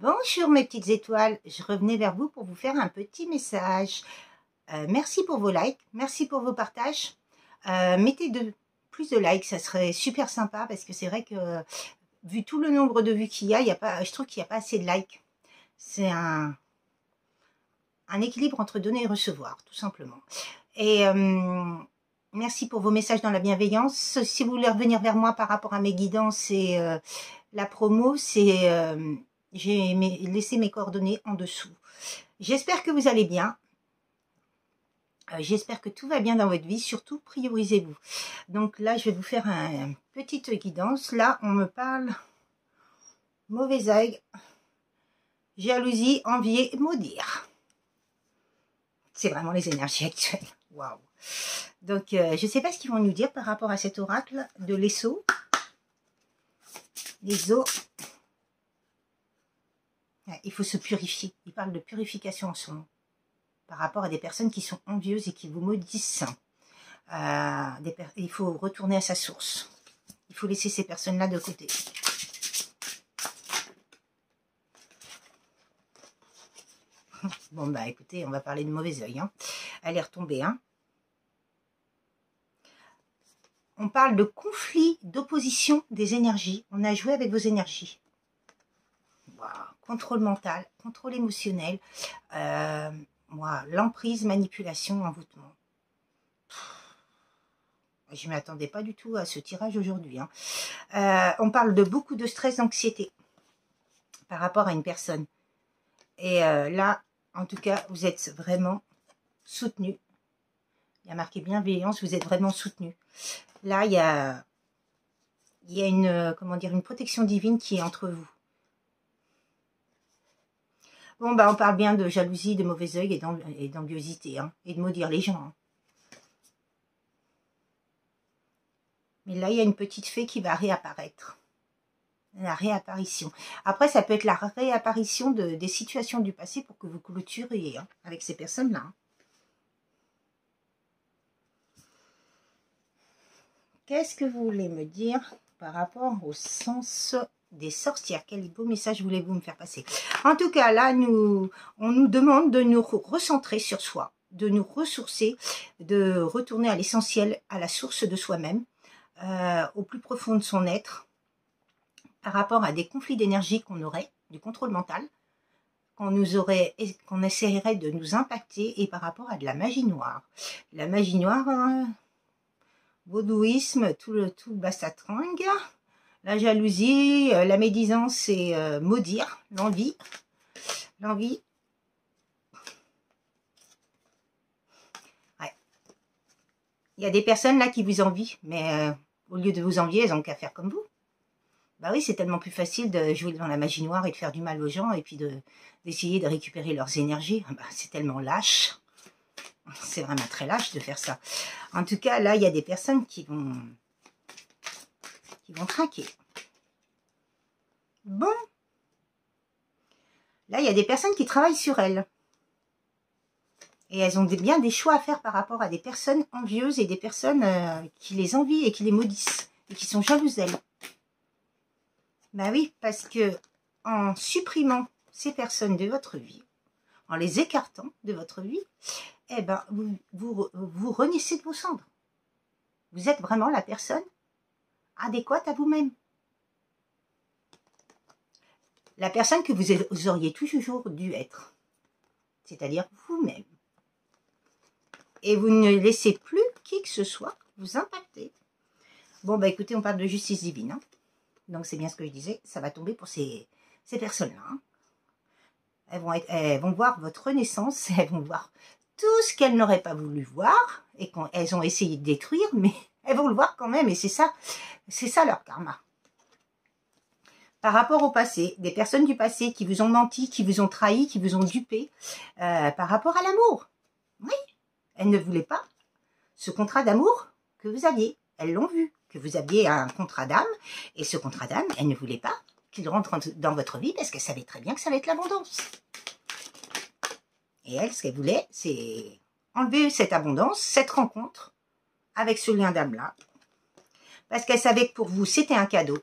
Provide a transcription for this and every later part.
Bonjour mes petites étoiles, je revenais vers vous pour vous faire un petit message. Merci pour vos likes, merci pour vos partages. Mettez plus de likes, ça serait super sympa parce que c'est vrai que vu tout le nombre de vues qu'il y a, je trouve qu'il n'y a pas assez de likes. C'est un équilibre entre donner et recevoir, tout simplement. Et merci pour vos messages dans la bienveillance. Si vous voulez revenir vers moi par rapport à mes guidances et la promo, c'est j'ai laissé mes coordonnées en dessous. J'espère que vous allez bien. J'espère que tout va bien dans votre vie. Surtout, priorisez-vous. Donc là, je vais vous faire une petite guidance. Là, on me parle mauvais œil, jalousie, envier, maudire. C'est vraiment les énergies actuelles. Waouh. Donc, je ne sais pas ce qu'ils vont nous dire par rapport à cet oracle de l'ESO. Les eaux. Il faut se purifier. Il parle de purification en ce moment. Par rapport à des personnes qui sont envieuses et qui vous maudissent. Il faut retourner à sa source. Il faut laisser ces personnes-là de côté. Bon, bah écoutez, on va parler de mauvais œil. Hein. Elle est retombée. Hein. On parle de conflit, d'opposition des énergies. On a joué avec vos énergies. Wow. Contrôle mental, contrôle émotionnel, l'emprise, manipulation, envoûtement. Je ne m'attendais pas du tout à ce tirage aujourd'hui. Hein. On parle de beaucoup de stress, d'anxiété par rapport à une personne. Et là, en tout cas, vous êtes vraiment soutenu. Il y a marqué bienveillance, vous êtes vraiment soutenu. Là, il y a une, comment dire, une protection divine qui est entre vous. Bon, bah, on parle bien de jalousie, de mauvais œil et d'enviosité, hein, et de maudire les gens. Hein. Mais là, il y a une petite fée qui va réapparaître. La réapparition. Après, ça peut être la réapparition des situations du passé pour que vous clôturiez hein, avec ces personnes-là. Hein. Qu'est-ce que vous voulez me dire par rapport au sens des sorcières? Quel beau message voulez-vous me faire passer? En tout cas, là, on nous demande de nous recentrer sur soi, de nous ressourcer, de retourner à l'essentiel, à la source de soi-même, au plus profond de son être, par rapport à des conflits d'énergie qu'on aurait, du contrôle mental, qu'on essaierait de nous impacter, et par rapport à de la magie noire. La magie noire, vaudouisme, tout bassatring, la jalousie, la médisance et maudire, l'envie. Ouais. Il y a des personnes là qui vous envient, mais au lieu de vous envier, elles n'ont qu'à faire comme vous. Bah oui, c'est tellement plus facile de jouer dans la magie noire et de faire du mal aux gens et puis d'essayer de récupérer leurs énergies. Bah, c'est tellement lâche. C'est vraiment très lâche de faire ça. En tout cas, là, il y a des personnes qui vont craquer. Bon. Là, il y a des personnes qui travaillent sur elles. Et elles ont bien des choix à faire par rapport à des personnes envieuses et des personnes qui les envient et qui les maudissent. Et qui sont jalouses d'elles. Ben oui, parce que en supprimant ces personnes de votre vie, en les écartant de votre vie, eh ben, vous renaissez de vos cendres. Vous êtes vraiment la personne adéquate à vous-même. La personne que vous auriez toujours dû être. C'est-à-dire vous-même. Et vous ne laissez plus qui que ce soit vous impacter. Bon, bah écoutez, on parle de justice divine. Hein. Donc c'est bien ce que je disais, ça va tomber pour ces personnes-là. Hein. Elles vont voir votre renaissance, elles vont voir tout ce qu'elles n'auraient pas voulu voir et qu'elles ont essayé de détruire, mais elles vont le voir quand même et c'est ça leur karma. Par rapport au passé, des personnes du passé qui vous ont menti, qui vous ont trahi, qui vous ont dupé, par rapport à l'amour. Oui, elles ne voulaient pas ce contrat d'amour que vous aviez, elles l'ont vu. Que vous aviez un contrat d'âme, et ce contrat d'âme, elle ne voulait pas qu'il rentre dans votre vie parce qu'elle savait très bien que ça allait être l'abondance. Et elle, ce qu'elle voulait, c'est enlever cette abondance, cette rencontre avec ce lien d'âme-là, parce qu'elle savait que pour vous, c'était un cadeau,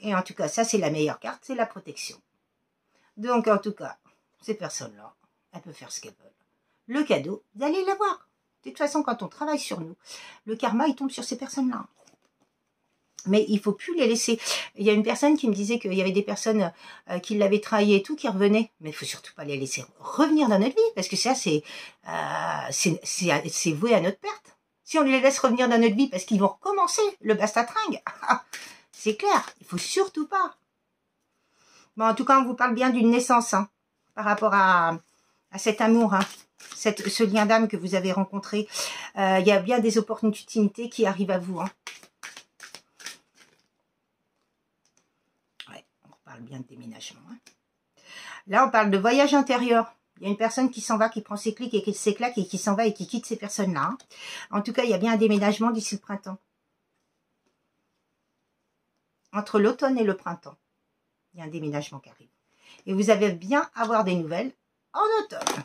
Et en tout cas, ça c'est la meilleure carte, c'est la protection. Donc en tout cas, ces personnes-là, elles peuvent faire ce qu'elles veulent. Le cadeau, vous allez l'avoir. De toute façon, quand on travaille sur nous, le karma, il tombe sur ces personnes-là. Mais il ne faut plus les laisser. Il y a une personne qui me disait qu'il y avait des personnes qui l'avaient trahi et tout, qui revenaient. Mais il ne faut surtout pas les laisser revenir dans notre vie, parce que ça, c'est voué à notre perte. Si on les laisse revenir dans notre vie, parce qu'ils vont recommencer le bastatringue, c'est clair, il ne faut surtout pas. Bon, en tout cas, on vous parle bien d'une naissance, hein, par rapport à cet amour, hein, ce lien d'âme que vous avez rencontré. Il y a bien des opportunités qui arrivent à vous, hein. On parle bien de déménagement. Hein. Là, on parle de voyage intérieur. Il y a une personne qui s'en va, qui prend ses clics et ses claques et qui s'en va et qui quitte ces personnes-là. Hein. En tout cas, il y a bien un déménagement d'ici le printemps. Entre l'automne et le printemps, il y a un déménagement qui arrive. Et vous allez bien avoir des nouvelles en automne.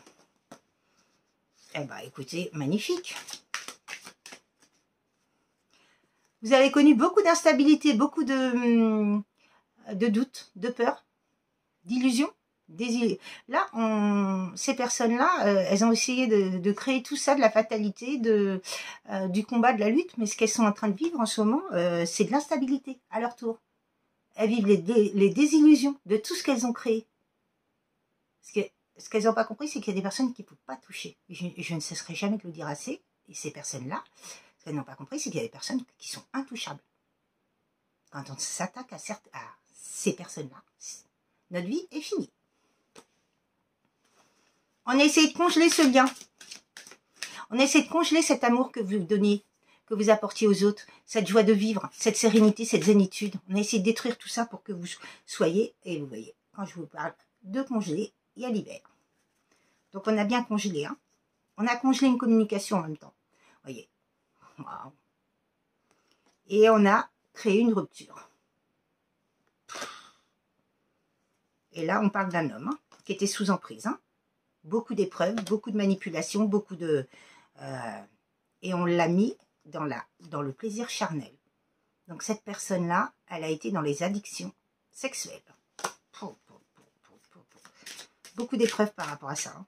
Eh bien, écoutez, magnifique. Vous avez connu beaucoup d'instabilité, beaucoup de doutes, de peur, d'illusions. Là, ces personnes-là, elles ont essayé de créer tout ça, de la fatalité, du combat, de la lutte, mais ce qu'elles sont en train de vivre en ce moment, c'est de l'instabilité à leur tour. Elles vivent les désillusions de tout ce qu'elles ont créé. Ce qu'elles n'ont pas compris, c'est qu'il y a des personnes qu'il ne faut pas toucher. Je ne cesserai jamais de le dire assez, et ces personnes-là, ce qu'elles n'ont pas compris, c'est qu'il y a des personnes qui sont intouchables. Quand on s'attaque à ces personnes-là, notre vie est finie. On a essayé de congeler ce lien. On a essayé de congeler cet amour que vous donniez, que vous apportiez aux autres, cette joie de vivre, cette sérénité, cette zénitude. On a essayé de détruire tout ça pour que vous soyez, et vous voyez, quand je vous parle de congeler, il y a l'hiver. Donc on a bien congelé. Hein. On a congelé une communication en même temps. Vous voyez. Wow. Et on a créé une rupture. Et là, on parle d'un homme hein, qui était sous emprise. Hein. Beaucoup d'épreuves, beaucoup de manipulations, beaucoup de... et on l'a mis dans le plaisir charnel. Donc cette personne-là, elle a été dans les addictions sexuelles. Beaucoup d'épreuves par rapport à ça. Hein.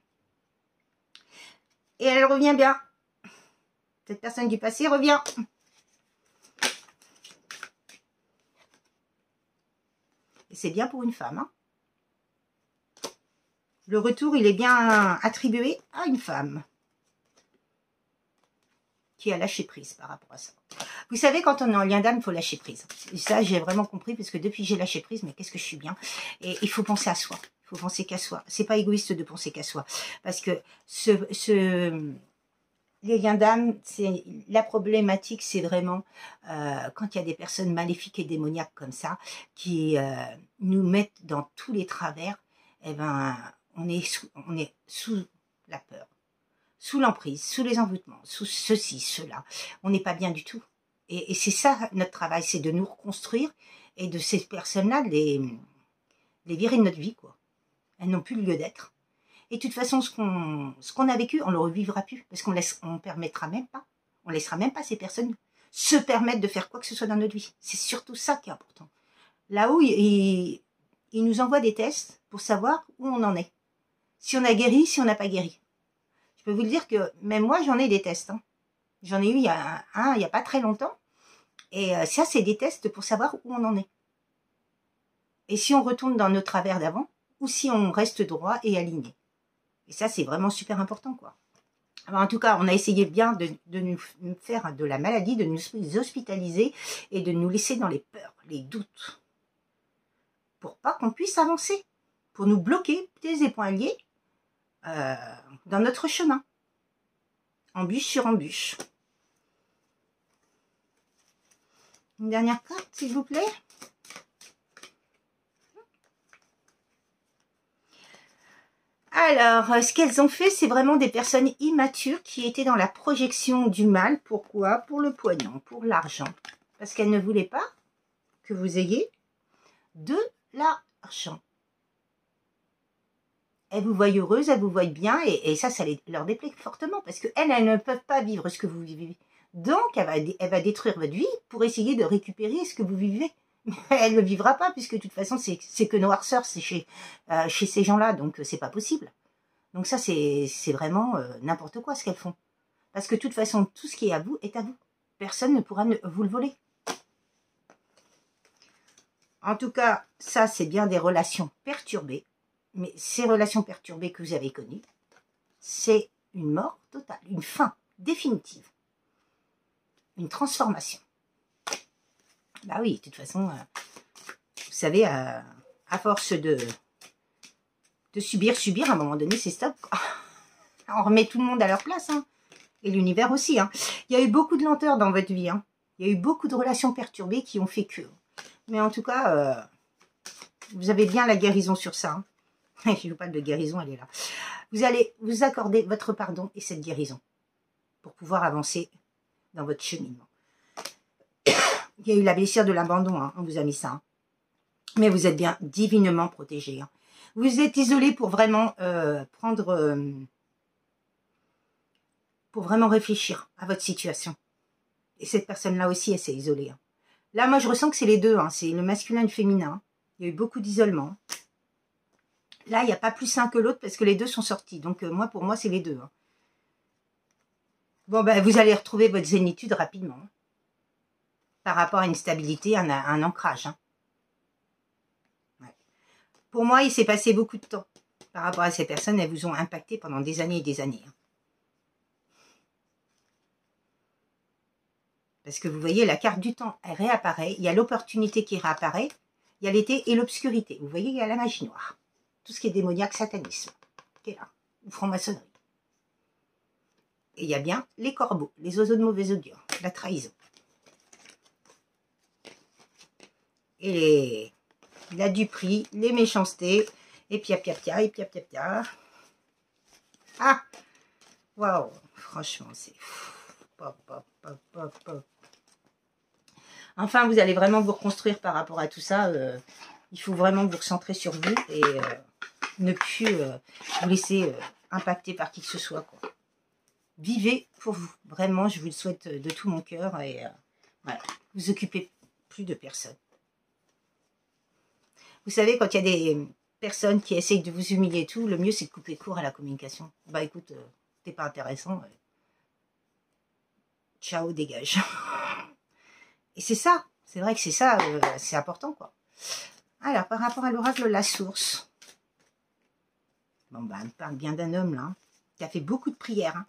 Et elle revient bien. Cette personne du passé revient. Et c'est bien pour une femme. Hein. Le retour, il est bien attribué à une femme qui a lâché prise par rapport à ça. Vous savez, quand on est en lien d'âme, il faut lâcher prise. Et ça, j'ai vraiment compris, parce que depuis que j'ai lâché prise, mais qu'est-ce que je suis bien. Et il faut penser à soi. Il faut penser qu'à soi. C'est pas égoïste de penser qu'à soi. Parce que les liens d'âme, la problématique, c'est vraiment quand il y a des personnes maléfiques et démoniaques comme ça, qui nous mettent dans tous les travers, eh ben, on est sous la peur, sous l'emprise, sous les envoûtements, sous ceci, cela. On n'est pas bien du tout. Et c'est ça notre travail, c'est de nous reconstruire et de ces personnes-là, de les virer de notre vie, quoi. Elles n'ont plus le lieu d'être. Et de toute façon, ce qu'on a vécu, on ne le revivra plus, parce qu'on ne permettra même pas, on laissera même pas ces personnes se permettre de faire quoi que ce soit dans notre vie. C'est surtout ça qui est important. Là où il nous envoie des tests pour savoir où on en est. Si on a guéri, si on n'a pas guéri. Je peux vous le dire que même moi, j'en ai des tests. Hein. J'en ai eu il y a pas très longtemps. Et ça, c'est des tests pour savoir où on en est. Et si on retourne dans nos travers d'avant, ou si on reste droit et aligné. Et ça, c'est vraiment super important, quoi. Alors, en tout cas, on a essayé bien de nous faire de la maladie, de nous hospitaliser et de nous laisser dans les peurs, les doutes. Pour pas qu'on puisse avancer. Pour nous bloquer, pieds et poings liés, dans notre chemin. Embûche sur embûche. Une dernière carte, s'il vous plaît. Alors, ce qu'elles ont fait, c'est vraiment des personnes immatures qui étaient dans la projection du mal. Pourquoi? Pour le pognon, pour l'argent. Parce qu'elles ne voulaient pas que vous ayez de l'argent. Elles vous voient heureuse, elles vous voient bien, et ça leur déplaît fortement, parce qu'elles ne peuvent pas vivre ce que vous vivez. Donc, elle va détruire votre vie pour essayer de récupérer ce que vous vivez. Elle ne le vivra pas, puisque de toute façon, c'est que noirceur, c'est chez ces gens-là, donc c'est pas possible. Donc ça, c'est vraiment n'importe quoi ce qu'elles font. Parce que de toute façon, tout ce qui est à vous est à vous. Personne ne pourra vous le voler. En tout cas, ça, c'est bien des relations perturbées. Mais ces relations perturbées que vous avez connues, c'est une mort totale, une fin définitive. Une transformation. Bah oui, de toute façon, vous savez, à force de subir, à un moment donné, c'est stop. On remet tout le monde à leur place, hein. Et l'univers aussi, hein. Il y a eu beaucoup de lenteur dans votre vie, hein. Il y a eu beaucoup de relations perturbées qui ont fait que. Mais en tout cas, vous avez bien la guérison sur ça, hein. Je vous parle de guérison, elle est là. Vous allez vous accorder votre pardon et cette guérison pour pouvoir avancer dans votre cheminement. Il y a eu la blessure de l'abandon, hein. On vous a mis ça, hein. Mais vous êtes bien divinement protégé, hein. Vous êtes isolé pour vraiment pour vraiment réfléchir à votre situation. Et cette personne-là aussi, elle s'est isolée, hein. Là, moi, je ressens que c'est les deux, hein. C'est le masculin et le féminin. Il y a eu beaucoup d'isolement. Là, il n'y a pas plus sain que l'autre parce que les deux sont sortis. Donc, moi, pour moi, c'est les deux, hein. Bon, ben, vous allez retrouver votre zénitude rapidement, hein, par rapport à une stabilité, un ancrage, hein. Ouais. Pour moi, il s'est passé beaucoup de temps par rapport à ces personnes. Elles vous ont impacté pendant des années et des années, hein. Parce que vous voyez, la carte du temps, elle réapparaît. Il y a l'opportunité qui réapparaît. Il y a l'été et l'obscurité. Vous voyez, il y a la magie noire. Tout ce qui est démoniaque, satanisme, qui est là. Ou franc-maçonnerie. Et il y a bien les corbeaux, les oiseaux de mauvais augure, la trahison. Et la duperie, les méchancetés, et pia pia pia, et pia pia pia. Ah! Waouh! Franchement, c'est... Pop, pop, pop, pop, pop. Enfin, vous allez vraiment vous reconstruire par rapport à tout ça. Il faut vraiment vous recentrer sur vous et ne plus vous laisser impacter par qui que ce soit, quoi. Vivez pour vous. Vraiment, je vous le souhaite de tout mon cœur. Et voilà, vous occupez plus de personne. Vous savez, quand il y a des personnes qui essayent de vous humilier et tout, le mieux c'est de couper court à la communication. Bah écoute, t'es pas intéressant. Ciao, dégage. Et c'est ça. C'est vrai que c'est ça, c'est important, quoi. Alors, par rapport à l'oracle La Source. Bon, bah, on parle bien d'un homme, là, hein, qui a fait beaucoup de prières, hein.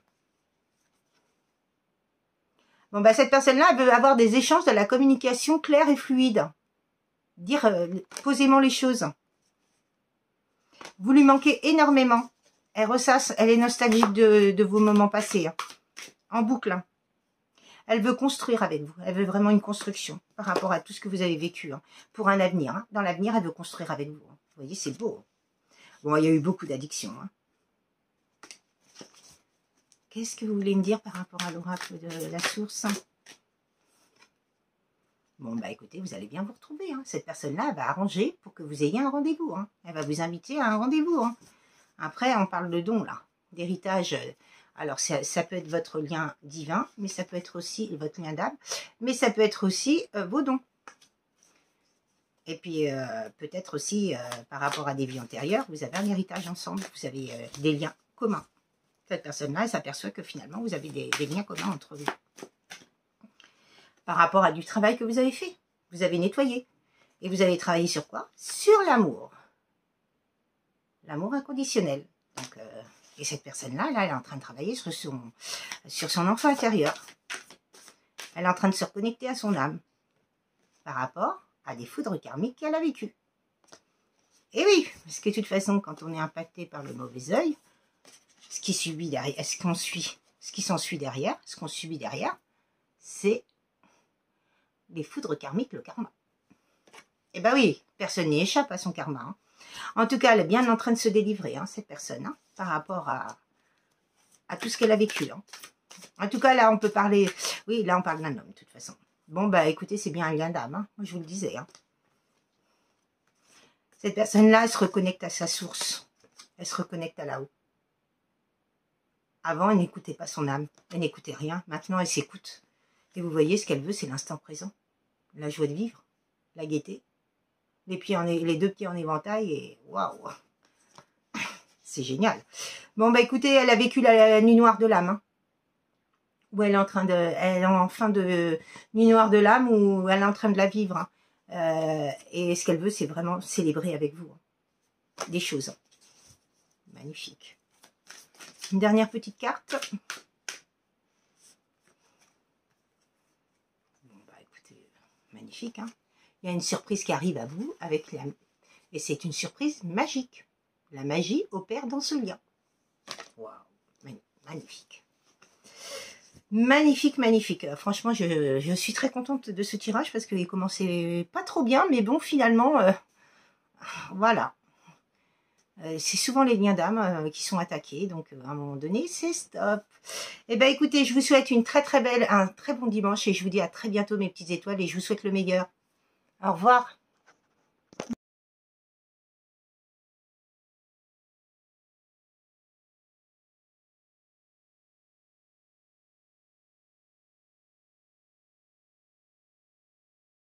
Bon, bah, cette personne-là, elle veut avoir des échanges de la communication claire et fluide. Dire posément les choses. Vous lui manquez énormément. Elle ressasse, elle est nostalgique de vos moments passés, hein, en boucle, hein. Elle veut construire avec vous. Elle veut vraiment une construction par rapport à tout ce que vous avez vécu, hein, pour un avenir, hein. Dans l'avenir, elle veut construire avec vous, hein. Vous voyez, c'est beau. Bon, il y a eu beaucoup d'addictions, hein. Qu'est-ce que vous voulez me dire par rapport à l'oracle de La Source? Bon, bah écoutez, vous allez bien vous retrouver, hein. Cette personne-là, elle va arranger pour que vous ayez un rendez-vous, hein. Elle va vous inviter à un rendez-vous, hein. Après, on parle de dons, là. D'héritage. Alors, ça peut être votre lien divin, mais ça peut être aussi votre lien d'âme, mais ça peut être aussi vos dons. Et puis, peut-être aussi, par rapport à des vies antérieures, vous avez un héritage ensemble, vous avez des liens communs. Cette personne-là, elle s'aperçoit que finalement, vous avez des liens communs entre vous. Par rapport à du travail que vous avez fait. Vous avez nettoyé. Et vous avez travaillé sur quoi? Sur l'amour. L'amour inconditionnel. Donc, et cette personne-là, là, elle est en train de travailler sur son enfant intérieur. Elle est en train de se reconnecter à son âme. Par rapport à des foudres karmiques qu'elle a vécues. Et oui, parce que de toute façon, quand on est impacté par le mauvais œil, ce qui subit derrière, ce qui s'ensuit derrière, ce qu'on subit derrière, c'est les foudres karmiques, le karma. Et ben oui, personne n'y échappe à son karma, hein. En tout cas, elle est bien en train de se délivrer, hein, cette personne, hein, par rapport à tout ce qu'elle a vécu, hein. En tout cas, là, on peut parler... Oui, là, on parle d'un homme, de toute façon. Bon, bah, écoutez, c'est bien un lien d'âme, hein. Moi, je vous le disais, hein. Cette personne-là, elle se reconnecte à sa source. Elle se reconnecte à là-haut. Avant, elle n'écoutait pas son âme. Elle n'écoutait rien. Maintenant, elle s'écoute. Et vous voyez, ce qu'elle veut, c'est l'instant présent. La joie de vivre. la gaieté. Les deux pieds en éventail et waouh, c'est génial. Bon bah écoutez, elle a vécu la nuit noire de l'âme. Hein, où elle est en fin de nuit noire de l'âme, où elle est en train de la vivre. Hein. Et ce qu'elle veut, c'est vraiment célébrer avec vous. Hein, des choses. Hein. Magnifique. Une dernière petite carte. Bon bah écoutez, magnifique. Hein. Il y a une surprise qui arrive à vous avec la... Et c'est une surprise magique. La magie opère dans ce lien. Waouh, magnifique. Magnifique, magnifique. Franchement, je suis très contente de ce tirage parce qu'il commençait pas trop bien, mais bon, finalement, voilà. C'est souvent les liens d'âme qui sont attaqués, donc à un moment donné, c'est stop. Eh bien, écoutez, je vous souhaite un très bon dimanche et je vous dis à très bientôt, mes petites étoiles, et je vous souhaite le meilleur. Au revoir.